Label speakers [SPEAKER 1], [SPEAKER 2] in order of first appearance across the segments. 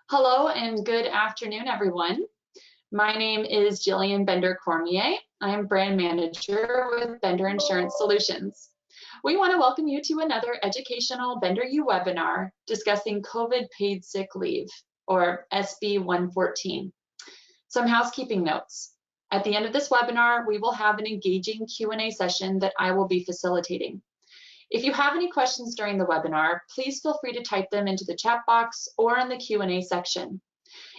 [SPEAKER 1] Hello and good afternoon, everyone. My name is Jillian Bender-Cormier. I am brand manager with Bender Insurance Solutions. We want to welcome you to another educational BenderU webinar discussing COVID paid sick leave, or SB 114. Some housekeeping notes. At the end of this webinar, we will have an engaging Q&A session that I will be facilitating. If you have any questions during the webinar, please feel free to type them into the chat box or in the Q&A section.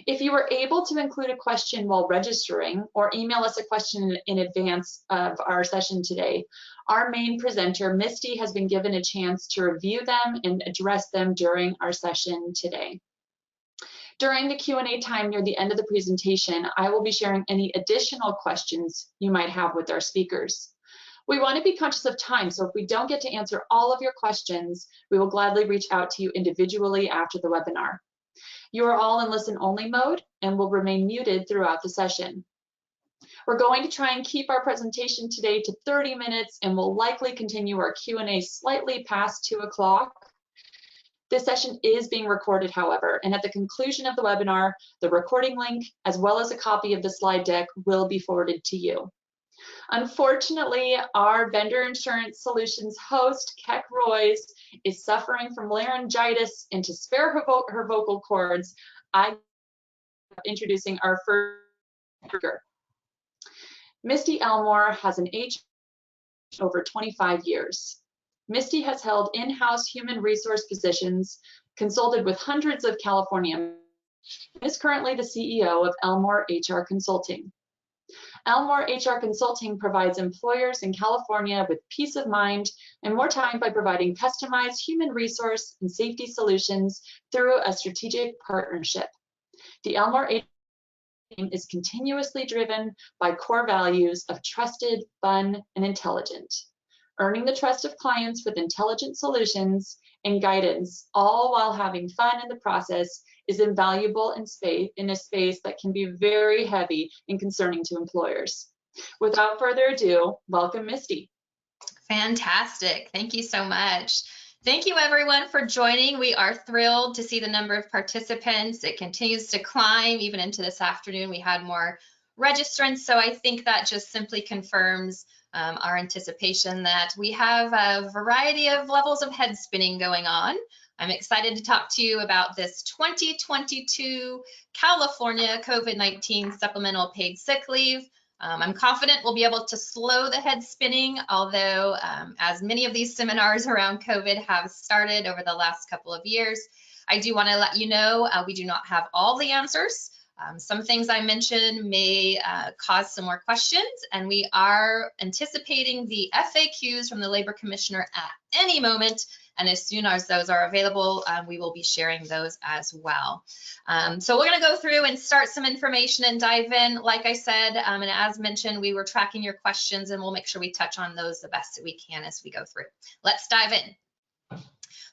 [SPEAKER 1] If you were able to include a question while registering or email us a question in advance of our session today, our main presenter, Misty, has been given a chance to review them and address them during our session today. During the Q&A time near the end of the presentation, I will be sharing any additional questions you might have with our speakers. We want to be conscious of time, so if we don't get to answer all of your questions, we will gladly reach out to you individually after the webinar. You are all in listen-only mode and will remain muted throughout the session. We're going to try and keep our presentation today to 30 minutes and will likely continue our Q&A slightly past 2 o'clock. This session is being recorded, however, and at the conclusion of the webinar, the recording link, as well as a copy of the slide deck, will be forwarded to you. Unfortunately, our Bender Insurance Solutions host, Keck Royce, is suffering from laryngitis, and to spare her vocal cords, I'm introducing our first speaker. Misty Elmore has an age over 25 years. Misty has held in-house human resource positions, consulted with hundreds of California, and is currently the CEO of Elmore HR Consulting. Elmore HR Consulting provides employers in California with peace of mind and more time by providing customized human resource and safety solutions through a strategic partnership. The Elmore HR team is continuously driven by core values of trusted, fun, and intelligent. Earning the trust of clients with intelligent solutions and guidance, all while having fun in the process, is invaluable in a space that can be very heavy and concerning to employers. Without further ado, welcome Misty.
[SPEAKER 2] Fantastic. Thank you so much. Thank you everyone for joining. We are thrilled to see the number of participants. It continues to climb. Even into this afternoon, we had more registrants. So I think that just simply confirms our anticipation that we have a variety of levels of head spinning going on. I'm excited to talk to you about this 2022 California COVID-19 supplemental paid sick leave. I'm confident we'll be able to slow the head spinning, although as many of these seminars around COVID have started over the last couple of years, I do want to let you know we do not have all the answers. Some things I mentioned may cause some more questions, and we are anticipating the FAQs from the Labor Commissioner at any moment. And as soon as those are available, we will be sharing those as well. So we're going to go through and start some information and dive in. Like I said, and as mentioned, we were tracking your questions, and we'll make sure we touch on those the best that we can as we go through. Let's dive in.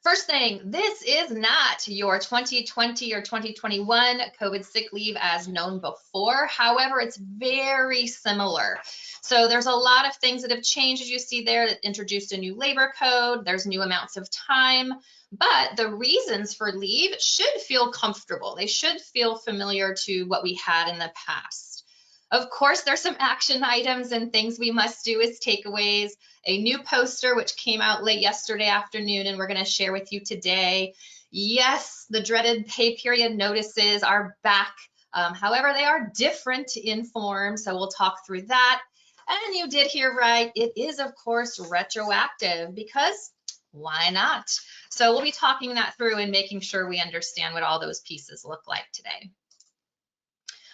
[SPEAKER 2] First thing, this is not your 2020 or 2021 COVID sick leave as known before. However, it's very similar. So there's a lot of things that have changed, as you see there, that introduced a new labor code. There's new amounts of time, but the reasons for leave should feel comfortable. They should feel familiar to what we had in the past. Of course, there's some action items and things we must do as takeaways. A new poster which came out late yesterday afternoon and we're going to share with you today. Yes, the dreaded pay period notices are back. However, they are different in form, so we'll talk through that. And you did hear right, it is of course retroactive because why not? So we'll be talking that through and making sure we understand what all those pieces look like today.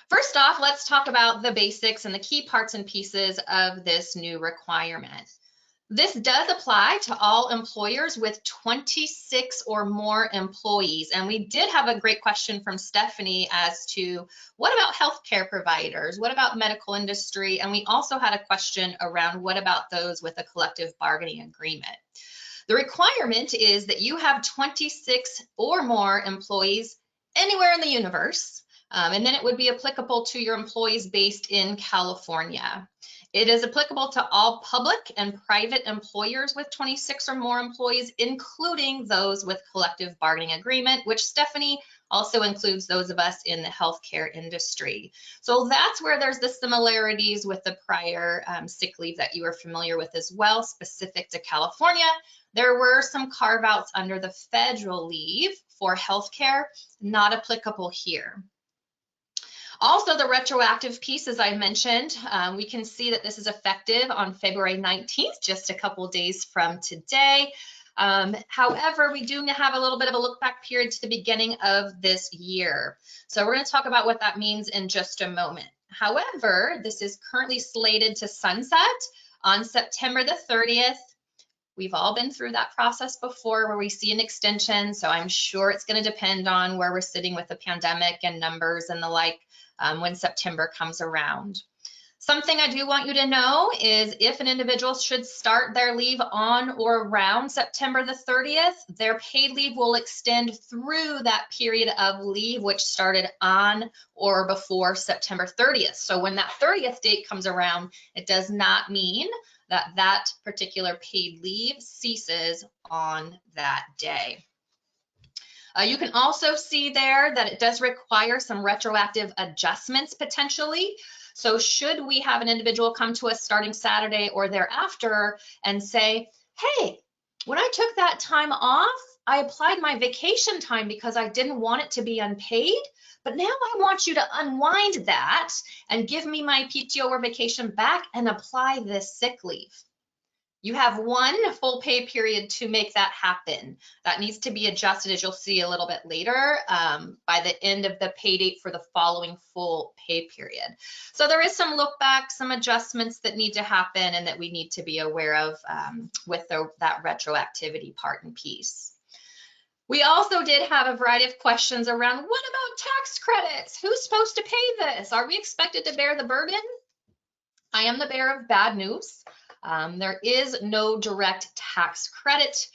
[SPEAKER 2] First off, let's talk about the basics and the key parts and pieces of this new requirement. This does apply to all employers with 26 or more employees. And we did have a great question from Stephanie as to what about healthcare providers? What about medical industry? And we also had a question around what about those with a collective bargaining agreement? The requirement is that you have 26 or more employees anywhere in the universe. And then it would be applicable to your employees based in California. It is applicable to all public and private employers with 26 or more employees, including those with collective bargaining agreement, which Stephanie also includes those of us in the healthcare industry. So that's where there's the similarities with the prior sick leave that you are familiar with as well, specific to California. There were some carve outs under the federal leave for healthcare, not applicable here. Also, the retroactive piece, as I mentioned, we can see that this is effective on February 19th, just a couple days from today. However, we do have a little bit of a look back period to the beginning of this year. So we're going to talk about what that means in just a moment. However, this is currently slated to sunset on September the 30th. We've all been through that process before where we see an extension, so I'm sure it's going to depend on where we're sitting with the pandemic and numbers and the like when September comes around. Something I do want you to know is if an individual should start their leave on or around September the 30th, their paid leave will extend through that period of leave which started on or before September 30th. So when that 30th date comes around, it does not mean that that particular paid leave ceases on that day. You can also see there that it does require some retroactive adjustments potentially. So should we have an individual come to us starting Saturday or thereafter and say, hey, when I took that time off, I applied my vacation time because I didn't want it to be unpaid, but now I want you to unwind that and give me my PTO or vacation back and apply this sick leave. You have one full pay period to make that happen. That needs to be adjusted, as you'll see a little bit later, by the end of the pay date for the following full pay period. So there is some look back, some adjustments that need to happen and that we need to be aware of with that retroactivity part and piece. We also did have a variety of questions around, what about tax credits? Who's supposed to pay this? Are we expected to bear the burden? I am the bearer of bad news. There is no direct tax credit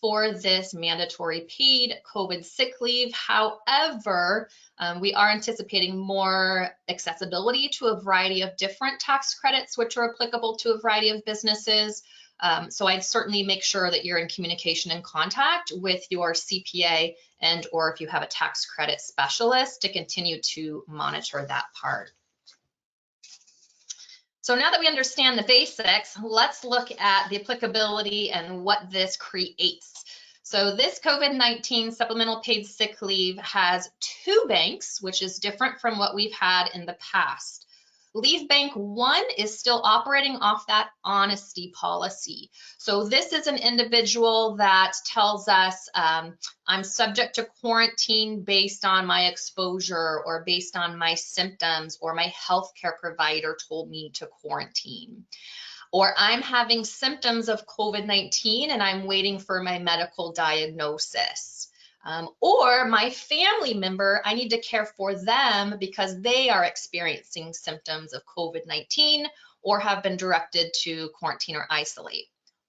[SPEAKER 2] for this mandatory paid COVID sick leave. However, we are anticipating more accessibility to a variety of different tax credits, which are applicable to a variety of businesses. So I'd certainly make sure that you're in communication and contact with your CPA and or if you have a tax credit specialist to continue to monitor that part. So now that we understand the basics, let's look at the applicability and what this creates. So this COVID-19 supplemental paid sick leave has two banks, which is different from what we've had in the past. Leave Bank 1 is still operating off that honesty policy. So this is an individual that tells us I'm subject to quarantine based on my exposure or based on my symptoms or my healthcare provider told me to quarantine. Or I'm having symptoms of COVID-19 and I'm waiting for my medical diagnosis. Or my family member, I need to care for them because they are experiencing symptoms of COVID-19 or have been directed to quarantine or isolate.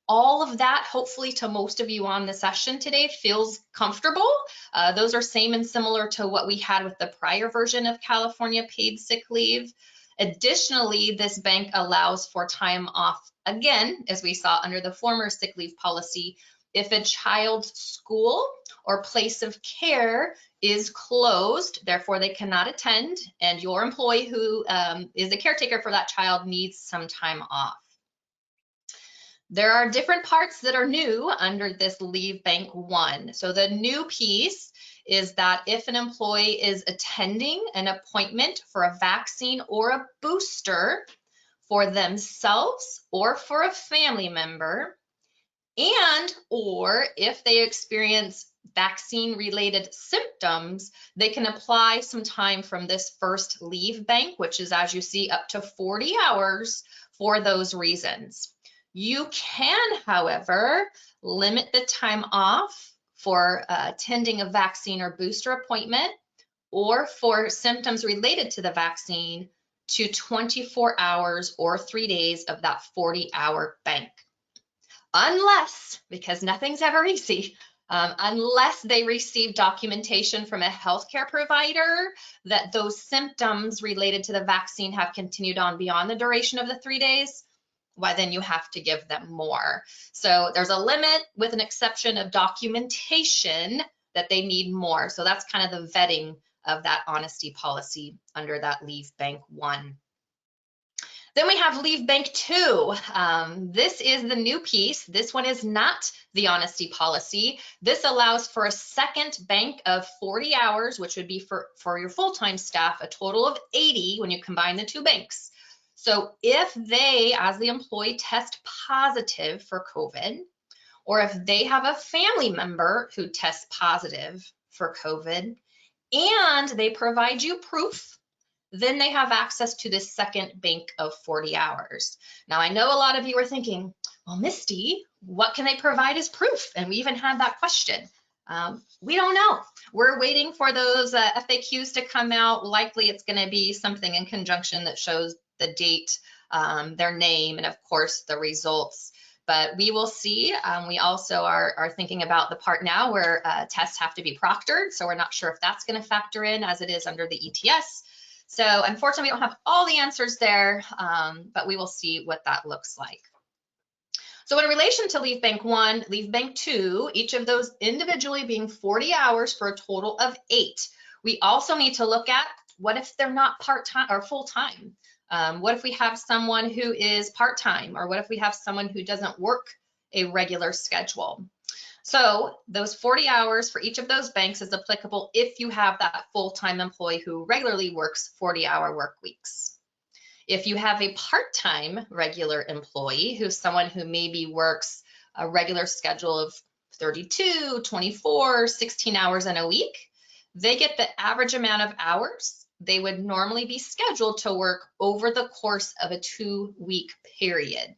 [SPEAKER 2] All of that, hopefully to most of you on the session today, feels comfortable. Those are same and similar to what we had with the prior version of California paid sick leave. Additionally, this bank allows for time off, again, as we saw under the former sick leave policy, if a child's school or place of care is closed, therefore they cannot attend, and your employee who is a caretaker for that child needs some time off. There are different parts that are new under this Leave Bank 1. So the new piece is that if an employee is attending an appointment for a vaccine or a booster for themselves or for a family member, and or if they experience vaccine-related symptoms, they can apply some time from this first leave bank, which is, as you see, up to 40 hours for those reasons. You can, however, limit the time off for attending a vaccine or booster appointment or for symptoms related to the vaccine to 24 hours or 3 days of that 40-hour bank. Unless, because nothing's ever easy, unless they receive documentation from a healthcare provider that those symptoms related to the vaccine have continued on beyond the duration of the 3 days, why then you have to give them more. So there's a limit with an exception of documentation that they need more. So that's kind of the vetting of that honesty policy under that Leave Bank 1. Then we have Leave Bank 2. This is the new piece. This one is not the honesty policy. This allows for a second bank of 40 hours, which would be for your full-time staff, a total of 80 when you combine the two banks. So if they, as the employee, test positive for COVID, or if they have a family member who tests positive for COVID, and they provide you proof, then they have access to this second bank of 40 hours. Now, I know a lot of you are thinking, well, Misty, what can they provide as proof? And we even had that question. We don't know. We're waiting for those FAQs to come out. Likely it's going to be something in conjunction that shows the date, their name, and of course the results. But we will see. We also are thinking about the part now where tests have to be proctored. So we're not sure if that's going to factor in as it is under the ETS. So unfortunately, we don't have all the answers there, but we will see what that looks like. So in relation to Leave Bank 1, Leave Bank 2, each of those individually being 40 hours for a total of 8. We also need to look at what if they're not part-time or full-time? What if we have someone who is part-time, or what if we have someone who doesn't work a regular schedule? So those 40 hours for each of those banks is applicable if you have that full-time employee who regularly works 40-hour work weeks. If you have a part-time regular employee who's someone who maybe works a regular schedule of 32, 24, 16 hours in a week, they get the average amount of hours they would normally be scheduled to work over the course of a 2-week period.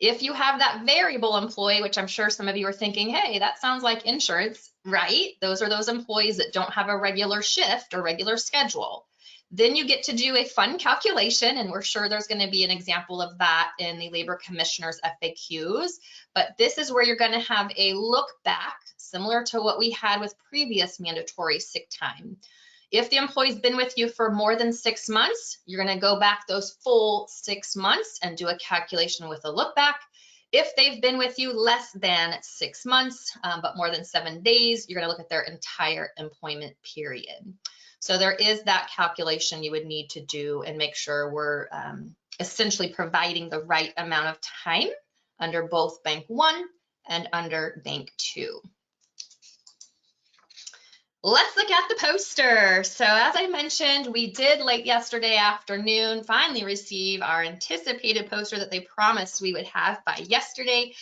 [SPEAKER 2] If you have that variable employee, which I'm sure some of you are thinking, hey, that sounds like insurance, right? Those are those employees that don't have a regular shift or regular schedule. Then you get to do a fun calculation, and we're sure there's going to be an example of that in the Labor Commissioner's FAQs. But this is where you're going to have a look back, similar to what we had with previous mandatory sick time. If the employee's been with you for more than 6 months, you're going to go back those full 6 months and do a calculation with a look back. If they've been with you less than 6 months, but more than 7 days, you're going to look at their entire employment period. So there is that calculation you would need to do and make sure we're essentially providing the right amount of time under both Bank 1 and under Bank 2. Let's look at the poster. So as I mentioned, we did late yesterday afternoon finally receive our anticipated poster that they promised we would have by yesterday,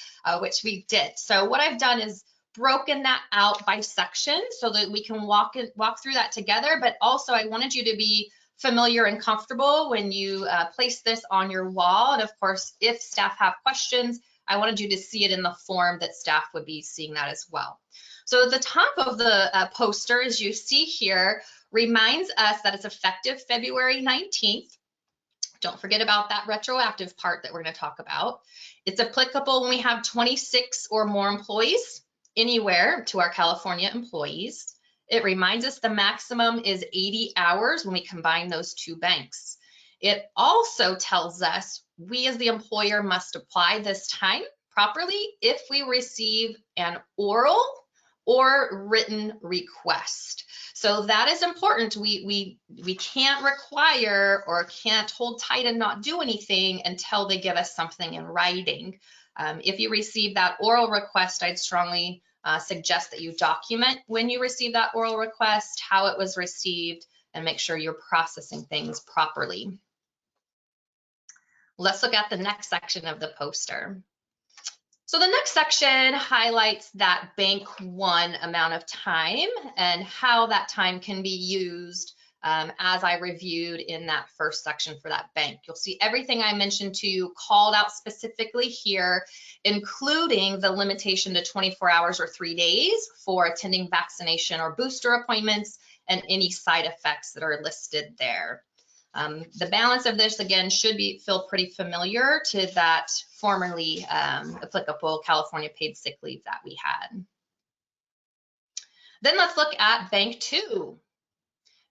[SPEAKER 2] which we did. So what I've done is broken that out by section so that we can walk through that together. But also I wanted you to be familiar and comfortable when you place this on your wall. And of course, if staff have questions, I wanted you to see it in the form that staff would be seeing that as well. So at the top of the poster, as you see here, reminds us that it's effective February 19th. Don't forget about that retroactive part that we're going to talk about. It's applicable when we have 26 or more employees anywhere to our California employees. It reminds us the maximum is 80 hours when we combine those two banks. It also tells us we as the employer must apply this time properly if we receive an oral or written request. So that is important. We can't require or can't hold tight and not do anything until they give us something in writing. If you receive that oral request, I'd strongly suggest that you document when you receive that oral request, how it was received, and make sure you're processing things properly. Let's look at the next section of the poster. So the next section highlights that Bank 1 amount of time and how that time can be used as I reviewed in that first section for that bank. You'll see everything I mentioned to you called out specifically here, including the limitation to 24 hours or 3 days for attending vaccination or booster appointments and any side effects that are listed there. The balance of this, again, should feel pretty familiar to that formerly applicable California paid sick leave that we had. Then let's look at Bank 2.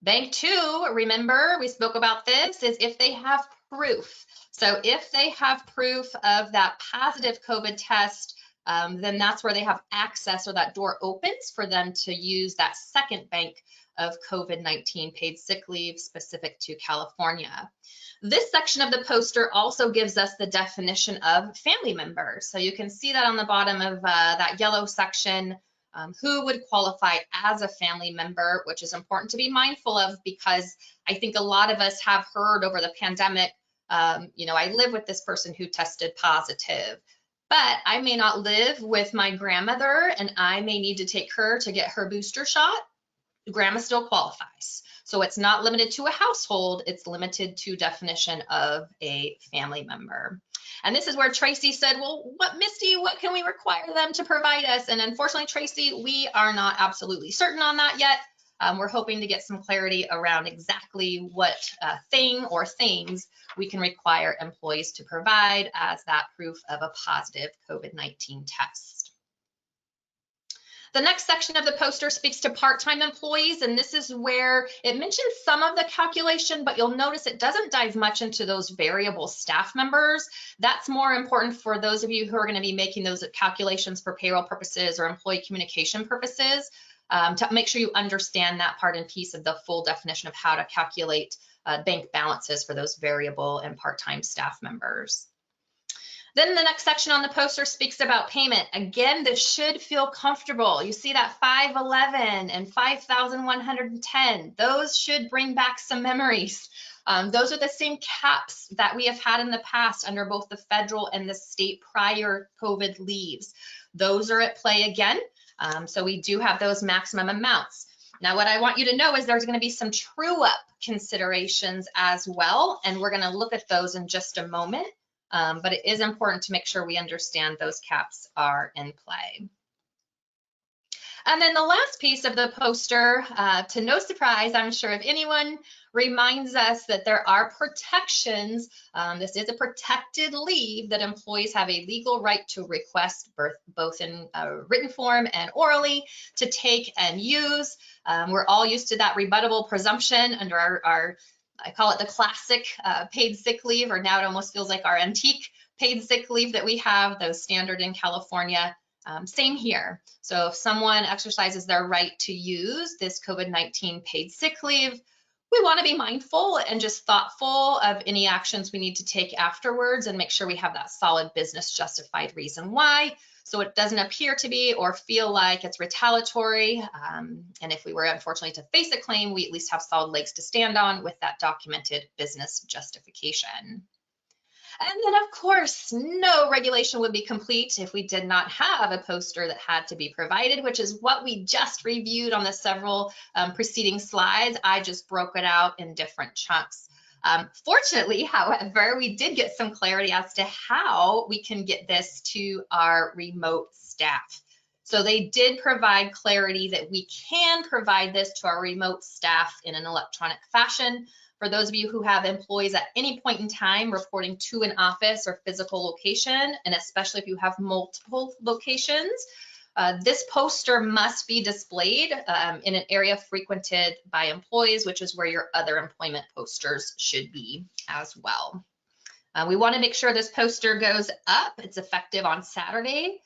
[SPEAKER 2] Bank 2, remember, we spoke about this, is if they have proof. So if they have proof of that positive COVID test then that's where they have access, or that door opens for them to use that second bank of COVID-19 paid sick leave specific to California. This section of the poster also gives us the definition of family member. So you can see that on the bottom of that yellow section, who would qualify as a family member, which is important to be mindful of, because I think a lot of us have heard over the pandemic, I live with this person who tested positive, but I may not live with my grandmother and I may need to take her to get her booster shot. Grandma still qualifies. So it's not limited to a household, it's limited to definition of a family member. And this is where Tracy said, well, Misty, what can we require them to provide us? And unfortunately, Tracy, we are not absolutely certain on that yet. We're hoping to get some clarity around exactly what thing or things we can require employees to provide as that proof of a positive COVID-19 test. The next section of the poster speaks to part-time employees, and this is where it mentions some of the calculation, but you'll notice it doesn't dive much into those variable staff members. That's more important for those of you who are going to be making those calculations for payroll purposes or employee communication purposes, to make sure you understand that part and piece of the full definition of how to calculate bank balances for those variable and part-time staff members. Then the next section on the poster speaks about payment. Again, this should feel comfortable. You see that 511 and 5,110. Those should bring back some memories. Those are the same caps that we have had in the past under both the federal and the state prior COVID leaves. Those are at play again. So we do have those maximum amounts. Now, what I want you to know is there's going to be some true up considerations as well, and we're going to look at those in just a moment. But it is important to make sure we understand those caps are in play. And then the last piece of the poster, to no surprise, I'm sure of anyone, reminds us that there are protections. This is a protected leave that employees have a legal right to request both in written form and orally to take and use. We're all used to that rebuttable presumption under our I call it the classic paid sick leave, or now it almost feels like our antique paid sick leave that we have, those standard in California. Same here. So if someone exercises their right to use this COVID-19 paid sick leave, we want to be mindful and just thoughtful of any actions we need to take afterwards and make sure we have that solid business justified reason why, so it doesn't appear to be or feel like it's retaliatory. And if we were unfortunately to face a claim, we at least have solid legs to stand on with that documented business justification. And then, of course, no regulation would be complete if we did not have a poster that had to be provided, which is what we just reviewed on the several preceding slides. I just broke it out in different chunks. Fortunately, however, we did get some clarity as to how we can get this to our remote staff. So they did provide clarity that we can provide this to our remote staff in an electronic fashion. For those of you who have employees at any point in time reporting to an office or physical location, and especially if you have multiple locations, this poster must be displayed in an area frequented by employees, which is where your other employment posters should be as well. We want to make sure this poster goes up. It's effective on Saturday.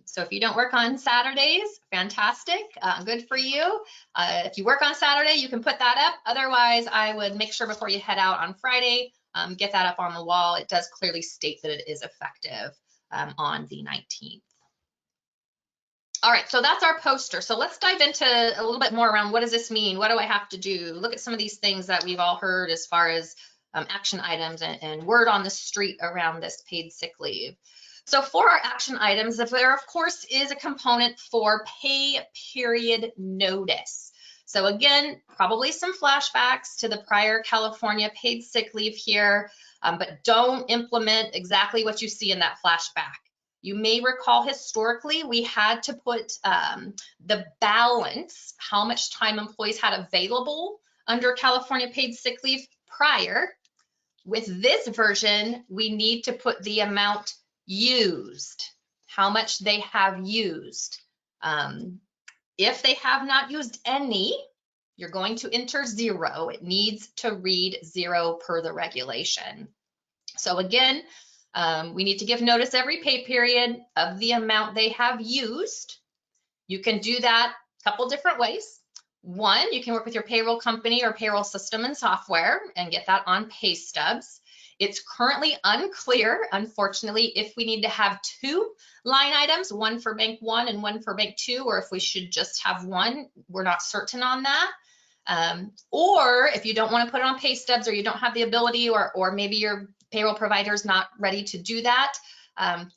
[SPEAKER 2] So if you don't work on Saturdays, fantastic, good for you. If you work on Saturday, you can put that up. Otherwise, I would make sure before you head out on Friday, get that up on the wall. It does clearly state that it is effective on the 19th. All right, so that's our poster. So let's dive into a little bit more around what does this mean? What do I have to do? Look at some of these things that we've all heard as far as action items and word on the street around this paid sick leave. So for our action items, there of course is a component for pay period notice. So again, probably some flashbacks to the prior California paid sick leave here, but don't implement exactly what you see in that flashback. You may recall historically, we had to put the balance, how much time employees had available under California paid sick leave prior. With this version, we need to put the amount used, how much they have used. If they have not used any, you're going to enter 0. It needs to read 0 per the regulation. So again, We need to give notice every pay period of the amount they have used. You can do that a couple different ways. One, you can work with your payroll company or payroll system and software and get that on pay stubs. It's currently unclear, unfortunately, if we need to have two line items, one for bank one and one for bank two, or if we should just have one. We're not certain on that. Or if you don't want to put it on pay stubs, or you don't have the ability, or maybe your payroll provider is not ready to do that,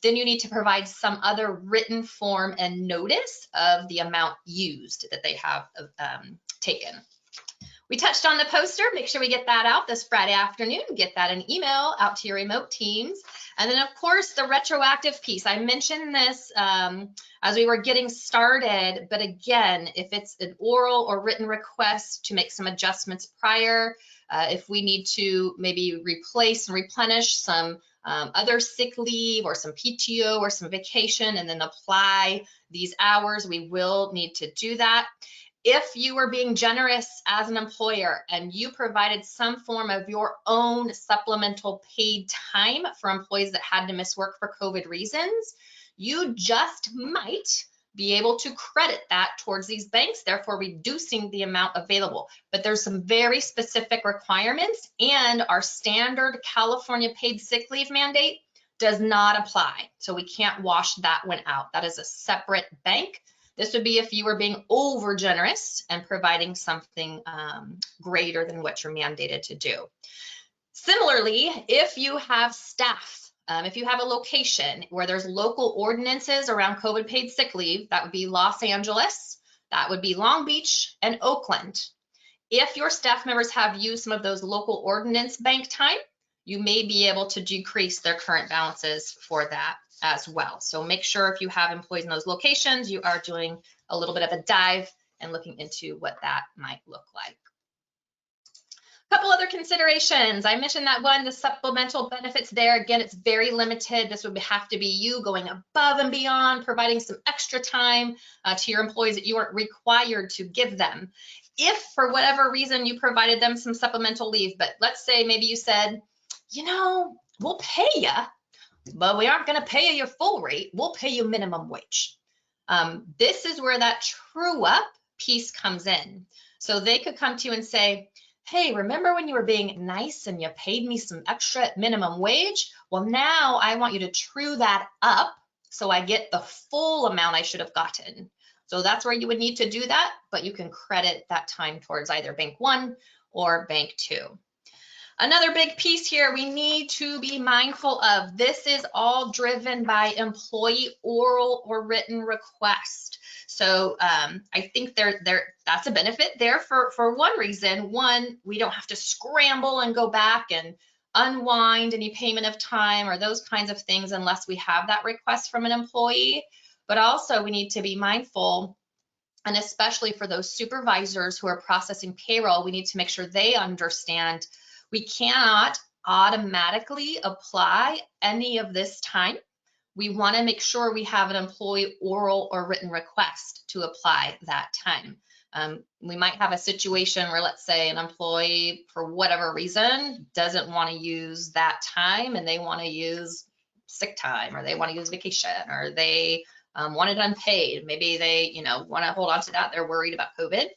[SPEAKER 2] then you need to provide some other written form and notice of the amount used that they have taken. We touched on the poster. Make sure we get that out this Friday afternoon. Get that in email out to your remote teams. And then, of course, the retroactive piece. I mentioned this as we were getting started, but again, if it's an oral or written request to make some adjustments prior, if we need to maybe replace and replenish some other sick leave or some PTO or some vacation and then apply these hours, we will need to do that. If you were being generous as an employer and you provided some form of your own supplemental paid time for employees that had to miss work for COVID reasons, you just might be able to credit that towards these banks, therefore reducing the amount available. But there's some very specific requirements, and our standard California paid sick leave mandate does not apply. So we can't wash that one out. That is a separate bank. This would be if you were being over generous and providing something greater than what you're mandated to do. Similarly, if you have staff, if you have a location where there's local ordinances around COVID paid sick leave, that would be Los Angeles, that would be Long Beach and Oakland. If your staff members have used some of those local ordinance bank time, you may be able to decrease their current balances for that as well. So make sure if you have employees in those locations, you are doing a little bit of a dive and looking into what that might look like. A couple other considerations. I mentioned that one, the supplemental benefits there. Again, it's very limited. This would have to be you going above and beyond, providing some extra time to your employees that you aren't required to give them. If for whatever reason you provided them some supplemental leave, but let's say maybe you said, you know, we'll pay you, but we aren't going to pay you your full rate. We'll pay you minimum wage. This is where that true up piece comes in. So they could come to you and say, hey, remember when you were being nice and you paid me some extra at minimum wage? Well, now I want you to true that up so I get the full amount I should have gotten. So that's where you would need to do that, but you can credit that time towards either bank one or bank two. Another big piece here we need to be mindful of. This is all driven by employee oral or written request. So I think that's a benefit there for one reason. One, we don't have to scramble and go back and unwind any payment of time or those kinds of things unless we have that request from an employee. But also we need to be mindful, and especially for those supervisors who are processing payroll, we need to make sure they understand we cannot automatically apply any of this time. We want to make sure we have an employee oral or written request to apply that time. We might have a situation where, let's say, an employee, for whatever reason, doesn't want to use that time and they want to use sick time, or they want to use vacation, or they want it unpaid. Maybe they, want to hold on to that. They're worried about COVID.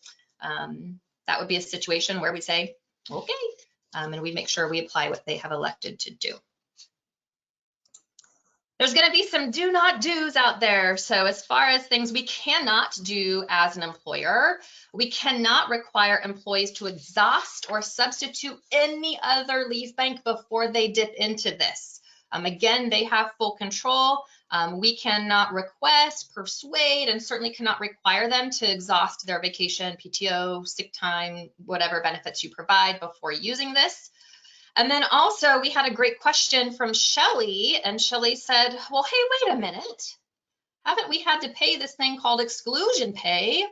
[SPEAKER 2] That would be a situation where we say, okay, and we make sure we apply what they have elected to do. There's going to be some do not do's out there. So as far as things we cannot do as an employer, we cannot require employees to exhaust or substitute any other leave bank before they dip into this. Again, they have full control. We cannot request, persuade, and certainly cannot require them to exhaust their vacation, PTO, sick time, whatever benefits you provide before using this. And then also we had a great question from Shelly, and Shelly said, well, hey, wait a minute. Haven't we had to pay this thing called exclusion pay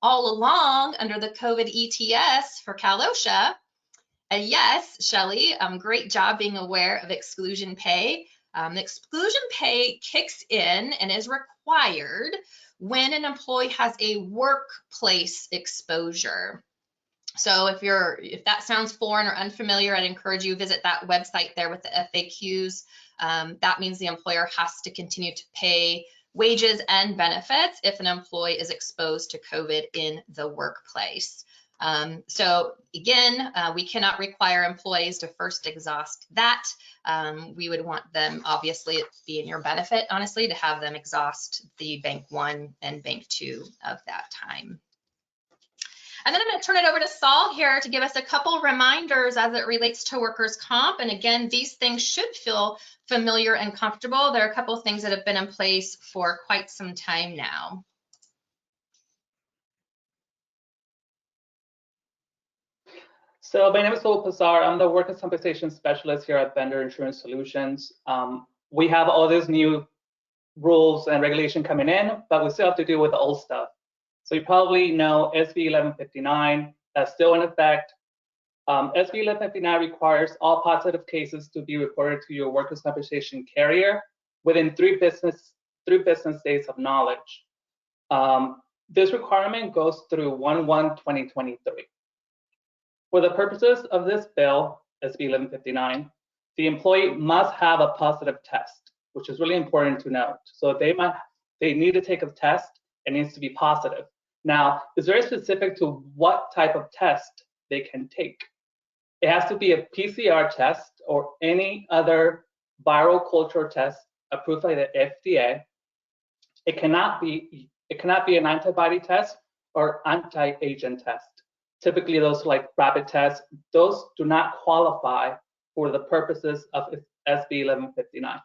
[SPEAKER 2] all along under the COVID ETS for Cal OSHA? And yes, Shelly, great job being aware of exclusion pay. Exclusion pay kicks in and is required when an employee has a workplace exposure. So if that sounds foreign or unfamiliar, I'd encourage you to visit that website there with the FAQs That means the employer has to continue to pay wages and benefits if an employee is exposed to COVID in the workplace. So again, we cannot require employees to first exhaust that. We would want them, obviously, it be in your benefit, honestly, to have them exhaust the bank 1 and bank 2 of that time. And then I'm going to turn it over to Saul here to give us a couple reminders as it relates to workers' comp. And again, these things should feel familiar and comfortable. There are a couple of things that have been in place for quite some time now.
[SPEAKER 3] So my name is Saul Pazar. I'm the workers' compensation specialist here at BenderU Solutions. We have all these new rules and regulation coming in, but we still have to deal with the old stuff. So you probably know SB 1159, that's still in effect. SB 1159 requires all positive cases to be reported to your workers' compensation carrier within 3 business days of knowledge. This requirement goes through 1/1/2023. For the purposes of this bill, SB 1159, the employee must have a positive test, which is really important to note. So they need to take a test. It needs to be positive. Now, it's very specific to what type of test they can take. It has to be a PCR test or any other viral culture test approved by the FDA. It cannot be an antibody test or anti-agent test. Typically, those like rapid tests, those do not qualify for the purposes of SB 1159.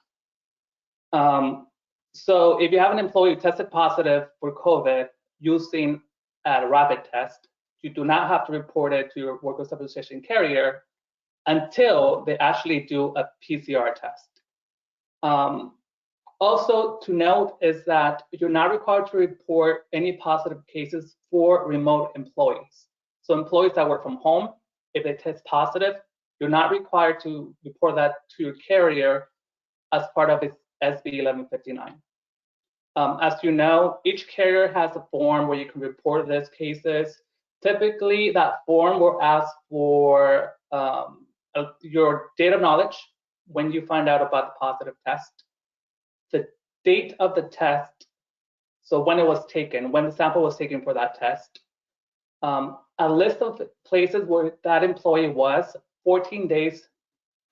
[SPEAKER 3] So if you have an employee who tested positive for COVID using a rapid test, you do not have to report it to your workers' compensation carrier until they actually do a PCR test. Also to note is that you're not required to report any positive cases for remote employees. So employees that work from home, if they test positive, you're not required to report that to your carrier as part of its SB 1159. As you know, each carrier has a form where you can report these cases. Typically, that form will ask for your date of knowledge when you find out about the positive test, the date of the test, so when it was taken, when the sample was taken for that test, a list of places where that employee was 14 days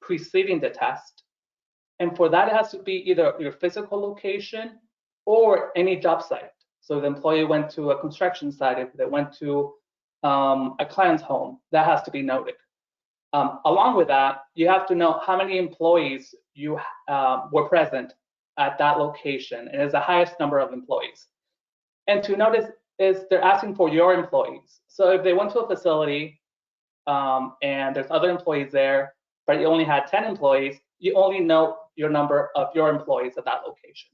[SPEAKER 3] preceding the test. And for that, it has to be either your physical location or any job site. So if the employee went to a construction site, if they went to a client's home, that has to be noted. Along with that, you have to know how many employees you were present at that location, and it's the highest number of employees. And to notice is they're asking for your employees. So if they went to a facility and there's other employees there, but you only had 10 employees, you only know your number of your employees at that location.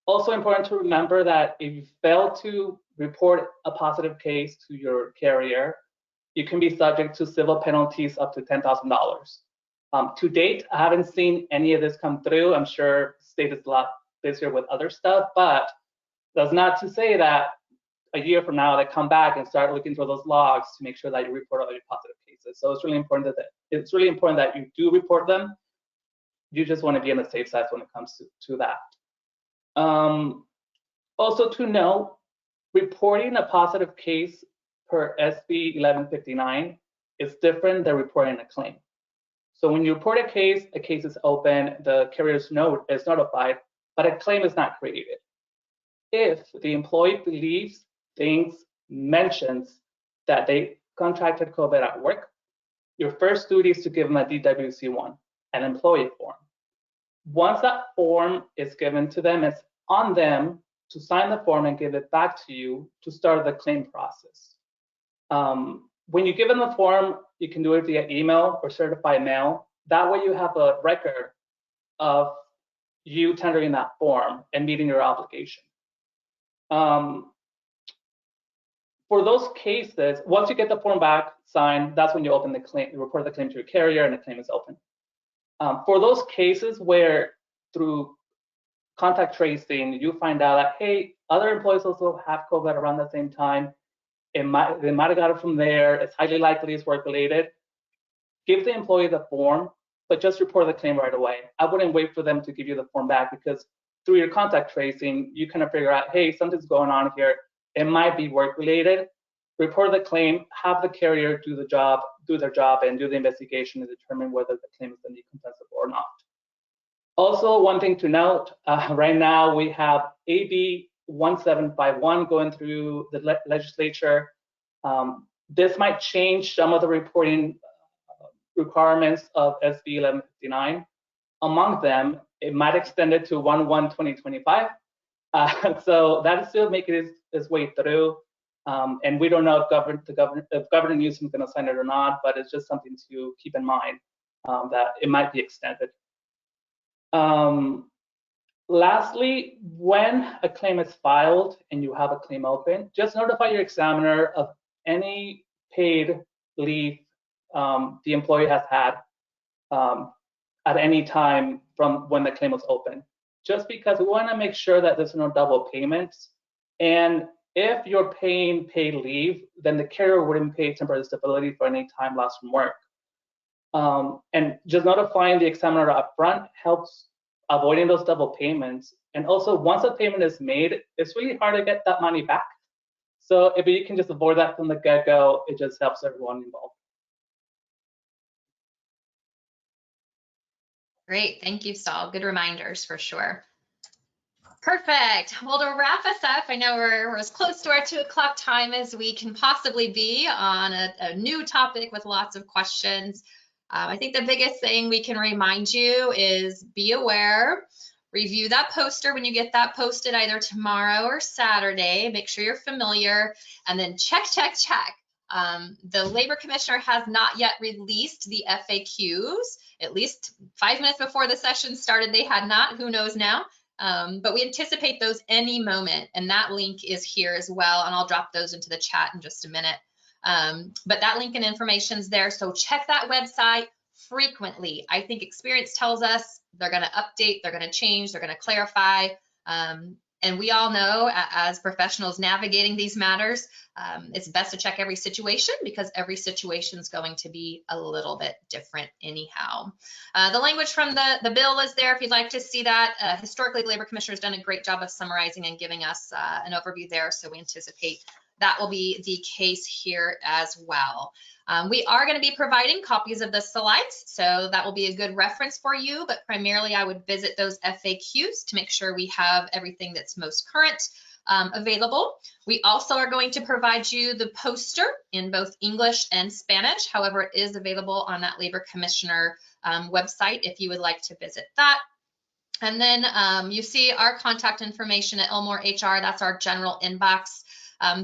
[SPEAKER 3] Also important to remember that if you fail to report a positive case to your carrier, you can be subject to civil penalties up to $10,000. To date, I haven't seen any of this come through. I'm sure the state is a lot busier with other stuff, but that's not to say that a year from now they come back and start looking through those logs to make sure that you report all your positive cases. So it's really important that you do report them. You just want to be on the safe side when it comes to that. Also to know, reporting a positive case per SB 1159 is different than reporting a claim. So when you report a case is open, the carrier's note is notified, but a claim is not created. If the employee believes, thinks, mentions that they contracted COVID at work, your first duty is to give them a DWC-1, an employee form. Once that form is given to them, it's on them to sign the form and give it back to you to start the claim process. When you give them the form, you can do it via email or certified mail. That way you have a record of you tendering that form and meeting your obligation. For those cases, once you get the form back, signed, that's when you open the claim, you report the claim to your carrier, and the claim is open. For those cases where through contact tracing, you find out that, hey, other employees also have COVID around the same time, they might have got it from there, it's highly likely it's work-related, give the employee the form, but but just report the claim right away. I wouldn't wait for them to give you the form back, because through your contact tracing, you kind of figure out, hey, something's going on here. It might be work related. Report the claim, have the carrier do their job, and do the investigation to determine whether the claim is going to be compensable or not. Also, one thing to note, right now we have AB 1751 going through the legislature. This might change some of the reporting requirements of SB 1159. Among them, it might extend it to 1/1/2025. So that is still making its way through. And we don't know if Governor Newsom is going to sign it or not, but it's just something to keep in mind, that it might be extended. Lastly, when a claim is filed and you have a claim open, just notify your examiner of any paid leave the employee has had at any time from when the claim was open. Just because we want to make sure that there's no double payments. And if you're paying paid leave, then the carrier wouldn't pay temporary disability for any time lost from work. And just notifying the examiner upfront helps avoiding those double payments. And also, once a payment is made, it's really hard to get that money back. So if you can just avoid that from the get-go, it just helps everyone involved.
[SPEAKER 2] Great, thank you, Saul. Good reminders for sure. Perfect. Well, to wrap us up, I know we're as close to our 2 o'clock time as we can possibly be on a new topic with lots of questions. I think the biggest thing we can remind you is be aware, review that poster when you get that posted either tomorrow or Saturday, make sure you're familiar, and then check. The Labor Commissioner has not yet released the FAQs. At least 5 minutes before the session started, they had not. Who knows now? But we anticipate those any moment, and that link is here as well, and I'll drop those into the chat in just a minute. But that link and information is there, so check that website frequently. I think experience tells us they're going to update, they're going to change, they're going to clarify, and we all know as professionals navigating these matters, it's best to check every situation, because every situation is going to be a little bit different anyhow. The language from the bill is there if you'd like to see that. Historically, the Labor Commissioner has done a great job of summarizing and giving us an overview there, so we anticipate that will be the case here as well. We are going to be providing copies of the slides, so that will be a good reference for you, but primarily I would visit those FAQs to make sure we have everything that's most current available. We also are going to provide you the poster in both English and Spanish. However, it is available on that Labor Commissioner website if you would like to visit that. And then you see our contact information at Elmore HR. That's our general inbox.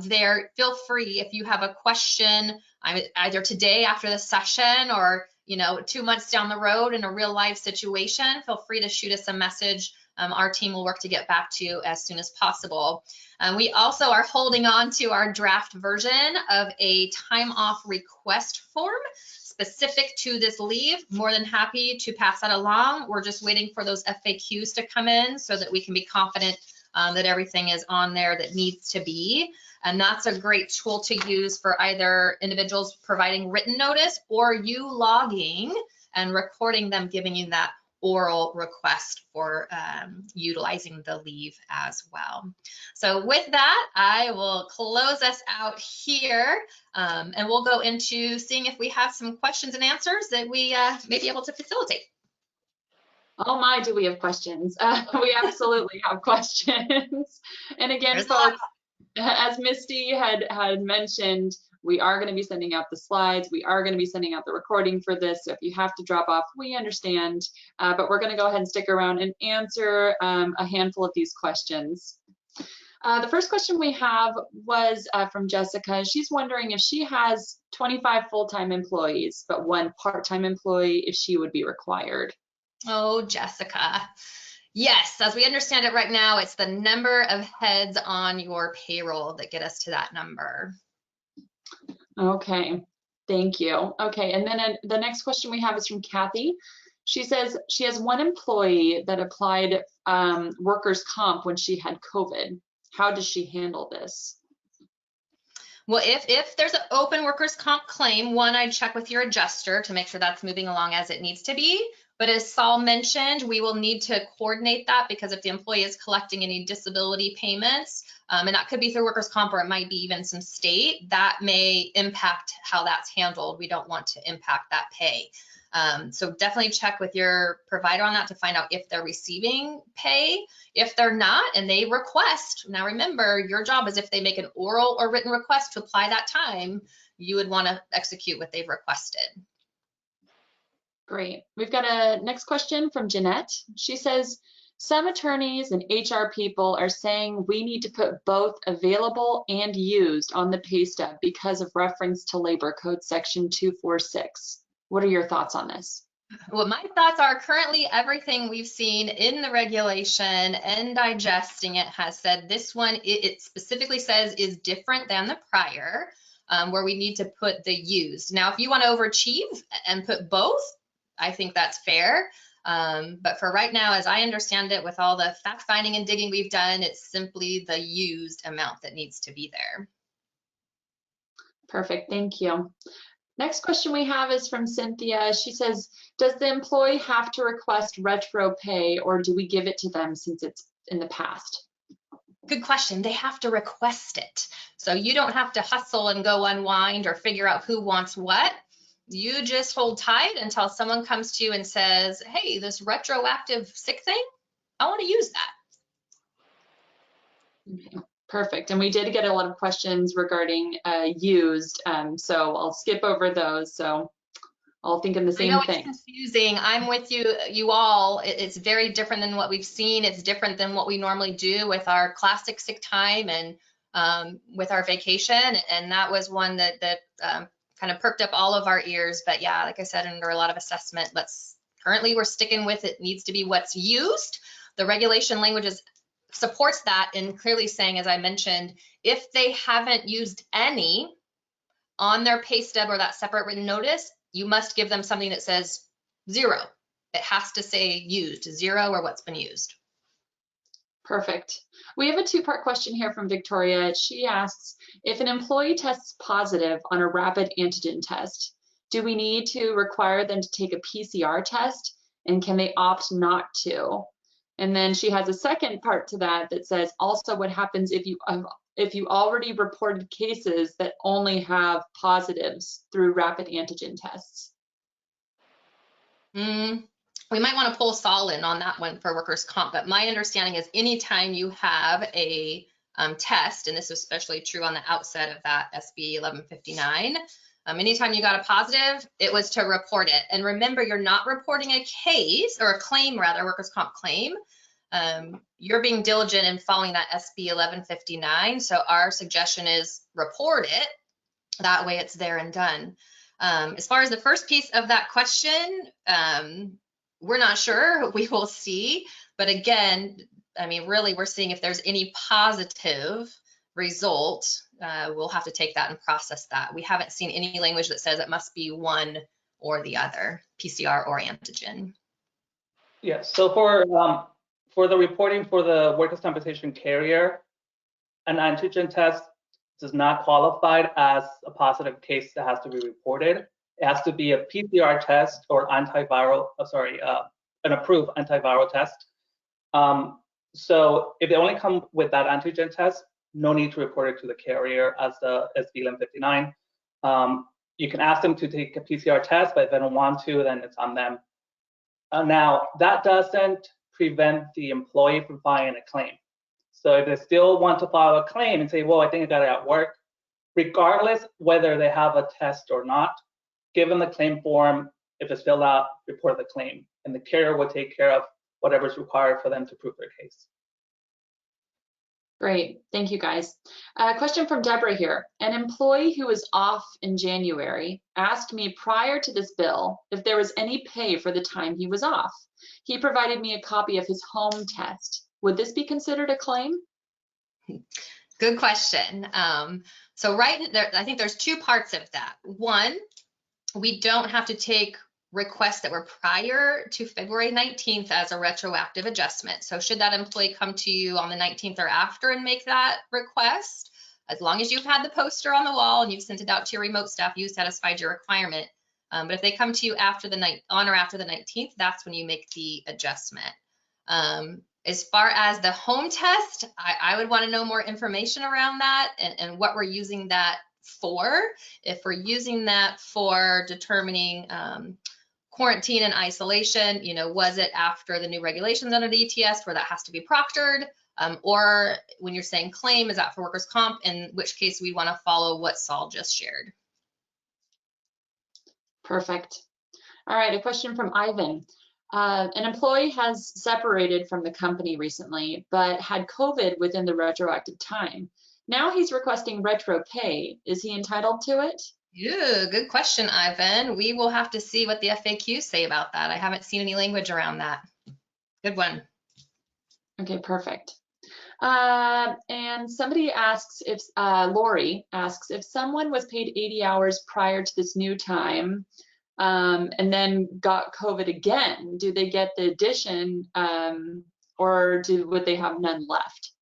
[SPEAKER 2] There, feel free if you have a question, either today after the session or 2 months down the road in a real life situation, feel free to shoot us a message. Our team will work to get back to you as soon as possible. We also are holding on to our draft version of a time off request form specific to this leave. More than happy to pass that along. We're just waiting for those FAQs to come in so that we can be confident that everything is on there that needs to be. And that's a great tool to use for either individuals providing written notice or you logging and recording them, giving you that oral request for utilizing the leave as well. So with that, I will close us out here and we'll go into seeing if we have some questions and answers that we may be able to facilitate.
[SPEAKER 1] Oh my, do we have questions? We absolutely have questions. And again, folks, as Misty had mentioned, we are going to be sending out the slides. We are going to be sending out the recording for this. So if you have to drop off, we understand. But we're going to go ahead and stick around and answer a handful of these questions. The first question we have was from Jessica. She's wondering if she has 25 full-time employees, but 1 part-time employee, if she would be required.
[SPEAKER 2] Oh, Jessica. Yes, as we understand it right now, it's the number of heads on your payroll that get us to that number.
[SPEAKER 1] Okay, thank you. Okay, and then the next question we have is from Kathy. She says she has 1 employee that applied workers' comp when she had COVID. How does she handle this?
[SPEAKER 2] Well, if there's an open workers' comp claim, one, I'd check with your adjuster to make sure that's moving along as it needs to be. But as Saul mentioned, we will need to coordinate that, because if the employee is collecting any disability payments, and that could be through workers' comp, or it might be even some state, that may impact how that's handled. We don't want to impact that pay. So definitely check with your provider on that to find out if they're receiving pay. If they're not and they request, now remember, your job is if they make an oral or written request to apply that time, you would want to execute what they've requested.
[SPEAKER 1] Great. We've got a next question from Jeanette. She says, some attorneys and HR people are saying we need to put both available and used on the pay stub because of reference to Labor Code Section 246. What are your thoughts on this?
[SPEAKER 2] Well, my thoughts are currently everything we've seen in the regulation and digesting it has said this one, it specifically says is different than the prior, where we need to put the used. Now, if you want to overachieve and put both, I think that's fair. But for right now, as I understand it, with all the fact finding and digging we've done, it's simply the used amount that needs to be there.
[SPEAKER 1] Perfect. Thank you. Next question we have is from Cynthia. She says, does the employee have to request retro pay, or do we give it to them since it's in the past?
[SPEAKER 2] Good question. They have to request it. So you don't have to hustle and go unwind or figure out who wants what. You just hold tight until someone comes to you and says, hey, this retroactive sick thing, I want to use that.
[SPEAKER 1] Okay, perfect. And we did get a lot of questions regarding used, so I'll skip over those. So I'll think of the same thing.
[SPEAKER 2] It's confusing. I'm with you all. It's very different than what we've seen. It's different than what we normally do with our classic sick time and with our vacation. And that was one that kind of perked up all of our ears. But yeah, like I said, under a lot of assessment, currently we're sticking with it needs to be what's used. The regulation language supports that in clearly saying, as I mentioned, if they haven't used any on their pay stub or that separate written notice, you must give them something that says 0. It has to say used, 0 or what's been used.
[SPEAKER 1] Perfect. We have a two-part question here from Victoria. She asks, if an employee tests positive on a rapid antigen test, do we need to require them to take a PCR test, and can they opt not to? And then she has a second part to that that says, also what happens if you already reported cases that only have positives through rapid antigen tests?
[SPEAKER 2] We might want to pull Saul in on that one for workers' comp, but my understanding is anytime you have a test, and this is especially true on the outset of that SB 1159, anytime you got a positive, it was to report it. And remember, you're not reporting a case, or a claim rather, workers' comp claim. You're being diligent in following that SB 1159. So our suggestion is report it. That way it's there and done. As far as the first piece of that question, we're not sure. We will see. But again, I mean, really, we're seeing if there's any positive result, we'll have to take that and process that. We haven't seen any language that says it must be one or the other, PCR or antigen.
[SPEAKER 3] Yeah, so for the reporting for the workers' compensation carrier, an antigen test does not qualify as a positive case that has to be reported. It has to be a PCR test or antiviral, an approved antiviral test. So if they only come with that antigen test, no need to report it to the carrier as the SB 1159. You can ask them to take a PCR test, but if they don't want to, then it's on them. Now, that doesn't prevent the employee from filing a claim. So if they still want to file a claim and say, well, I think I got it at work, regardless whether they have a test or not, give them the claim form. If it's filled out, report the claim, and the carrier will take care of whatever's required for them to prove their case.
[SPEAKER 1] Great, thank you guys. Question from Deborah here. An employee who was off in January asked me prior to this bill if there was any pay for the time he was off. He provided me a copy of his home test. Would this be considered a claim?
[SPEAKER 2] Good question. So right there, I think there's two parts of that. One, we don't have to take requests that were prior to February 19th as a retroactive adjustment. So should that employee come to you on the 19th or after and make that request, As long as you've had the poster on the wall and you've sent it out to your remote staff, you satisfied your requirement. But if they come to you after the on or after the 19th, that's when you make the adjustment. As far as the home test, I would want to know more information around that and what we're using that for. If we're using that for determining quarantine and isolation, was it after the new regulations under the ETS where that has to be proctored? Or when you're saying claim, is that for workers' comp? In which case we want to follow what Saul just shared.
[SPEAKER 1] Perfect. All right, a question from Ivan. An employee has separated from the company recently, but had COVID within the retroactive time. Now he's requesting retro pay. Is he entitled to it?
[SPEAKER 2] Yeah, good question, Ivan. We will have to see what the FAQs say about that. I haven't seen any language around that. Good one.
[SPEAKER 1] Okay, perfect. And somebody asks if, Lori asks, if someone was paid 80 hours prior to this new time and then got COVID again, do they get the addition or would they have none left?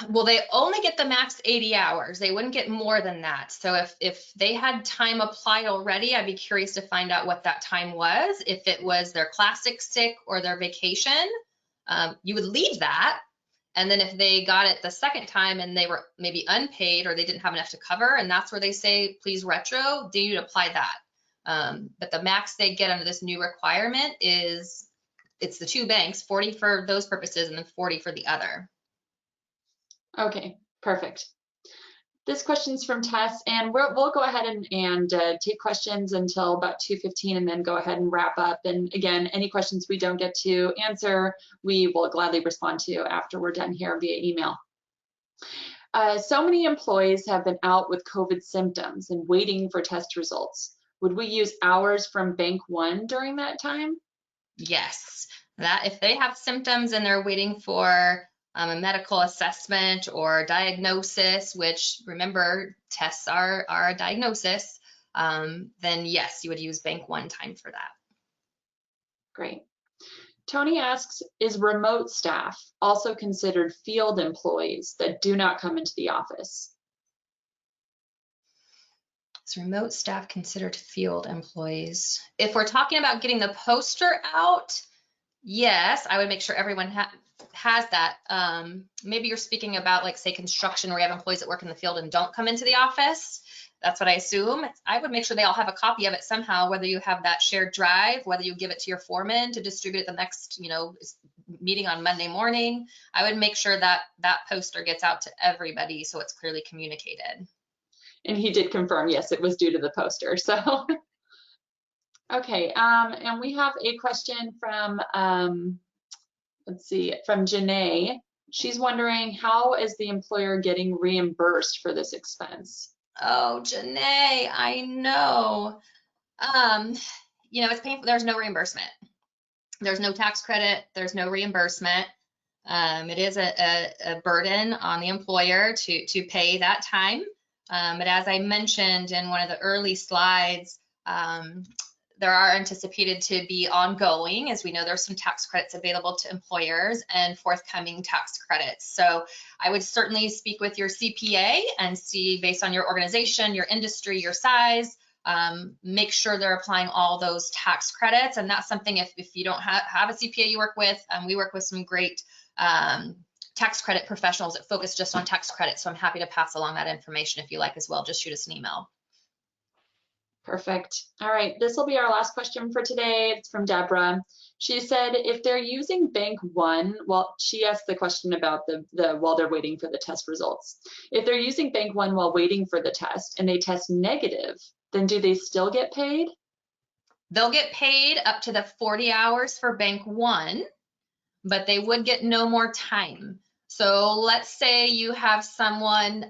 [SPEAKER 2] Well, they only get the max 80 hours. They wouldn't get more than that. So if they had time applied already, I'd be curious to find out what that time was. If it was their classic sick or their vacation, you would leave that. And then if they got it the second time and they were maybe unpaid or they didn't have enough to cover, and that's where they say, please retro, then you'd apply that. But the max they get under this new requirement is, it's the two banks, 40 for those purposes and then 40 for the other.
[SPEAKER 1] Okay, perfect. This question's from Tess, and we'll go ahead and take questions until about 2:15 and then go ahead and wrap up. And again, any questions we don't get to answer, we will gladly respond to after we're done here via email. So many employees have been out with COVID symptoms and waiting for test results. Would we use hours from Bank One during that time?
[SPEAKER 2] Yes, that if they have symptoms and they're waiting for a medical assessment or diagnosis, which remember tests are a diagnosis, then yes, you would use Bank One time for that.
[SPEAKER 1] Great. Tony asks, is remote staff also considered field employees that do not come into the office?
[SPEAKER 2] Is remote staff considered field employees? If we're talking about getting the poster out, yes, I would make sure everyone has that. Maybe you're speaking about, like, say, construction, where you have employees that work in the field and don't come into the office. That's what I assume. I would make sure they all have a copy of it somehow, whether you have that shared drive, whether you give it to your foreman to distribute at the next, meeting on Monday morning. I would make sure that that poster gets out to everybody so it's clearly communicated.
[SPEAKER 1] And he did confirm, yes, it was due to the poster. So, okay, and we have a question from, let's see, from Janae. She's wondering, how is the employer getting reimbursed for this expense?
[SPEAKER 2] Oh, Janae, I know. It's painful. There's no reimbursement. There's no tax credit. There's no reimbursement. It is a burden on the employer to pay that time. But as I mentioned in one of the early slides, there are anticipated to be ongoing, as we know there's some tax credits available to employers and forthcoming tax credits. So I would certainly speak with your CPA and see, based on your organization, your industry, your size, make sure they're applying all those tax credits. And that's something, if you don't have a CPA you work with, we work with some great tax credit professionals that focus just on tax credits. So I'm happy to pass along that information if you like as well. Just shoot us an email.
[SPEAKER 1] Perfect. All right, this will be our last question for today. It's from Deborah. She said, if they're using Bank One, well, she asked the question about the while they're waiting for the test results. If they're using Bank One while waiting for the test and they test negative, then do they still get paid?
[SPEAKER 2] They'll get paid up to the 40 hours for Bank One, but they would get no more time. So let's say you have someone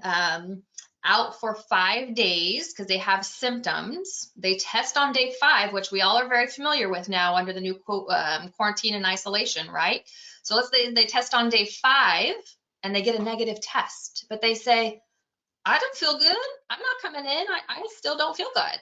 [SPEAKER 2] out for 5 days because they have symptoms. They test on day 5, which we all are very familiar with now under the new quarantine and isolation, right? So let's say they test on day 5 and they get a negative test, but they say, I don't feel good. I'm not coming in. I still don't feel good.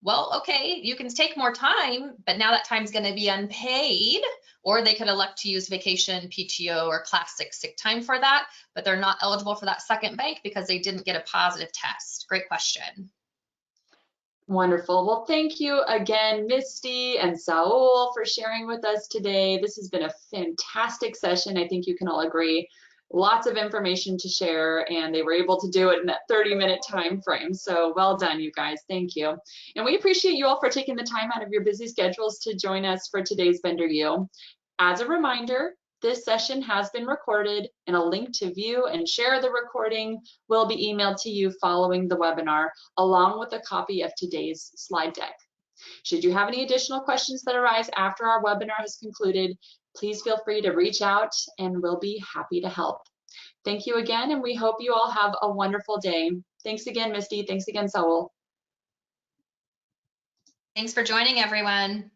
[SPEAKER 2] well, okay, you can take more time, but now that time's going to be unpaid, or they could elect to use vacation, PTO, or classic sick time for that, but they're not eligible for that second bank because they didn't get a positive test. Great question.
[SPEAKER 1] Wonderful. Well, thank you again, Misty and Saul, for sharing with us today. This has been a fantastic session. I think you can all agree. Lots of information to share, and they were able to do it in that 30-minute time frame. So well done, you guys. Thank you. And we appreciate you all for taking the time out of your busy schedules to join us for today's BenderU. As a reminder, this session has been recorded, and a link to view and share the recording will be emailed to you following the webinar, along with a copy of today's slide deck. Should you have any additional questions that arise after our webinar has concluded, please feel free to reach out and we'll be happy to help. Thank you again, and we hope you all have a wonderful day. Thanks again, Misty. Thanks again, Saul.
[SPEAKER 2] Thanks for joining, everyone.